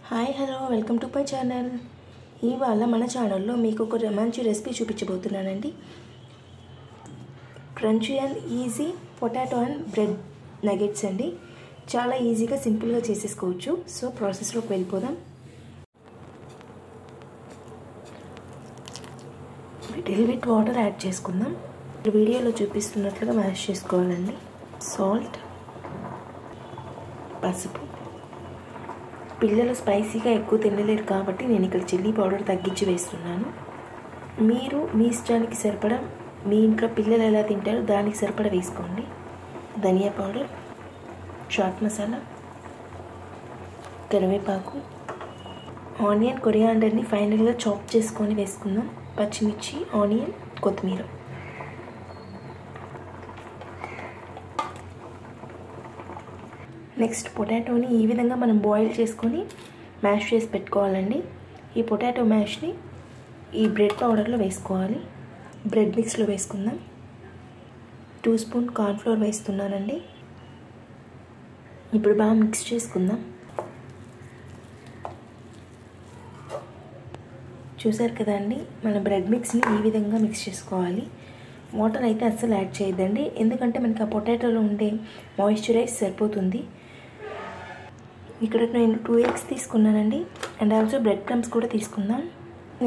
Hi hello welcome to my channel. ఇవాళ మన ఛానల్లో మీకు ఒక మంచి రెసిపీ చూపించబోతున్నానండి. Crunchy and easy potato and bread nuggets అండి. చాలా ఈజీగా సింపుల్గా చేసేసుకోవచ్చు. సో ప్రాసెస్లోకి వెళ్ళిపోదాం. లిటిల్ బిట్ వాటర్ యాడ్ చేసుకుందాం. వీడియోలో చూపిస్తున్నట్లుగా మ్యాష్ చేసుకోవాలండి. సాల్ట్, పసుపు. పిల్లలు స్పైసీగా ఎక్కువ తినలేరు కాబట్టి నేను ఇక్కడ చిల్లీ పౌడర్ తగ్గించి వేస్తున్నాను. మీరు మీ ఇష్టానికి సరిపడా, మీ ఇంట్లో పిల్లలు ఎలా తింటారో దానికి సరిపడా వేసుకోండి. ధనియా పౌడర్, చాట్ మసాలా, కరివేపాకు, ఆనియన్, కొరియాండర్ని ఫైనల్గా చాప్ చేసుకొని వేసుకుందాం. పచ్చిమిర్చి, ఆనియన్, కొత్తిమీర. నెక్స్ట్ పొటాటోని ఈ విధంగా మనం బాయిల్ చేసుకొని మ్యాష్ చేసి పెట్టుకోవాలండి. ఈ పొటాటో మ్యాష్ని ఈ బ్రెడ్ పౌడర్లో వేసుకోవాలి. బ్రెడ్ మిక్స్లో వేసుకుందాం. 2 స్పూన్ కార్న్ఫ్లోర్ వేస్తున్నానండి. ఇప్పుడు బాగా మిక్స్ చేసుకుందాం. చూసారు కదా అండి, మన బ్రెడ్ మిక్స్ని ఈ విధంగా మిక్స్ చేసుకోవాలి. వాటర్ అయితే అస్సలు యాడ్ చేయొద్దండి, ఎందుకంటే మనకి ఆ పొటాటోలో ఉండే మాయిశ్చరైజ్ సరిపోతుంది. ఇక్కడ నేను 2 eggs తీసుకున్నానండి. అండ్ ఆల్సో బ్రెడ్ క్రమ్స్ కూడా తీసుకుందాం.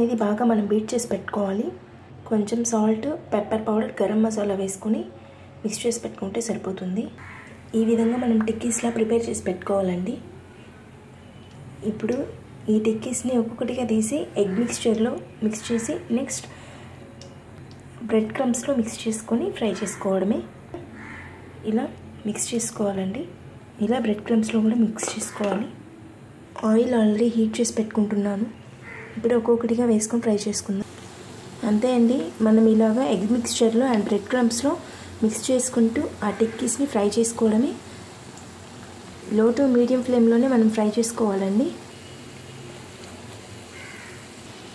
ఇది బాగా మనం బీట్ చేసి పెట్టుకోవాలి. కొంచెం salt, pepper powder, garam masala వేసుకొని మిక్స్ చేసి పెట్టుకుంటే సరిపోతుంది. ఈ విధంగా మనం టిక్కీస్లా ప్రిపేర్ చేసి పెట్టుకోవాలండి. ఇప్పుడు ఈ టిక్కీస్ని ఒక్కొక్కటిగా తీసి ఎగ్ మిక్స్చర్లో మిక్స్ చేసి నెక్స్ట్ బ్రెడ్ క్రమ్స్లో మిక్స్ చేసుకొని ఫ్రై చేసుకోవడమే. ఇలా మిక్స్ చేసుకోవాలండి. ఇలా బ్రెడ్ క్రమ్స్లో కూడా మిక్స్ చేసుకోవాలి. ఆయిల్ ఆల్రెడీ హీట్ చేసి పెట్టుకుంటున్నాను. ఇప్పుడు ఒక్కొక్కటిగా వేసుకొని ఫ్రై చేసుకుందాం. అంతే అండి, మనం ఇలాగా ఎగ్ మిక్స్చర్లో అండ్ బ్రెడ్ క్రమ్స్లో మిక్స్ చేసుకుంటూ ఆ టిక్కీస్ని ఫ్రై చేసుకోవడమే. లో టు మీడియం ఫ్లేమ్లోనే మనం ఫ్రై చేసుకోవాలండి.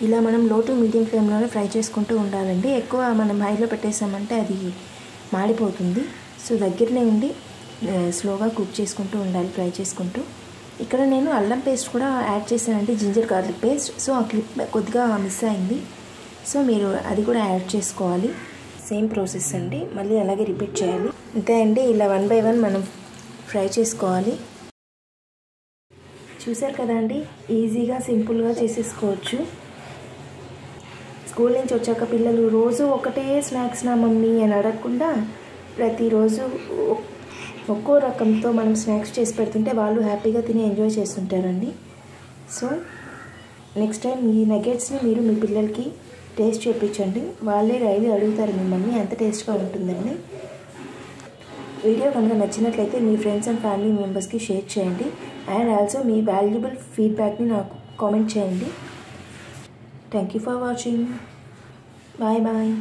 ఇలా మనం లో టు మీడియం ఫ్లేమ్లోనే ఫ్రై చేసుకుంటూ ఉండాలండి. ఎక్కువ మనం హైలో పెట్టేసామంటే అది మాడిపోతుంది. సో దగ్గరనే ఉండి స్లోగా కుక్ చేసుకుంటూ ఉండాలి, ఫ్రై చేసుకుంటూ. ఇక్కడ నేను అల్లం పేస్ట్ కూడా యాడ్ చేశానండి, జింజర్ గార్లిక్ పేస్ట్. సో ఆ క్లిప్ కొద్దిగా మిస్ అయింది. సో మీరు అది కూడా యాడ్ చేసుకోవాలి. సేమ్ ప్రాసెస్ అండి, మళ్ళీ అలాగే రిపీట్ చేయాలి. అంతే అండి, ఇలా 1 by 1 మనం ఫ్రై చేసుకోవాలి. చూసారు కదా అండి, ఈజీగా సింపుల్గా చేసేసుకోవచ్చు. స్కూల్ నుంచి వచ్చాక పిల్లలు రోజు ఒకటే స్నాక్స్ నా మమ్మీ అని అడగకుండా ప్రతిరోజు ఒక్కో రకంతో మనం స్నాక్స్ చేసి పెడుతుంటే వాళ్ళు హ్యాపీగా తిని ఎంజాయ్ చేస్తుంటారండి. సో నెక్స్ట్ టైం ఈ నగెట్స్ని మీరు మీ పిల్లలకి టేస్ట్ చేయించండి. వాళ్ళే డైలీ అడుగుతారు మిమ్మల్ని, ఎంత టేస్ట్గా ఉంటుందండి. వీడియో కనుక నచ్చినట్లయితే మీ ఫ్రెండ్స్ అండ్ ఫ్యామిలీ మెంబర్స్కి షేర్ చేయండి. అండ్ ఆల్సో మీ వాల్యుబుల్ ఫీడ్బ్యాక్ని నాకు కామెంట్ చేయండి. Thank you for watching. Bye bye.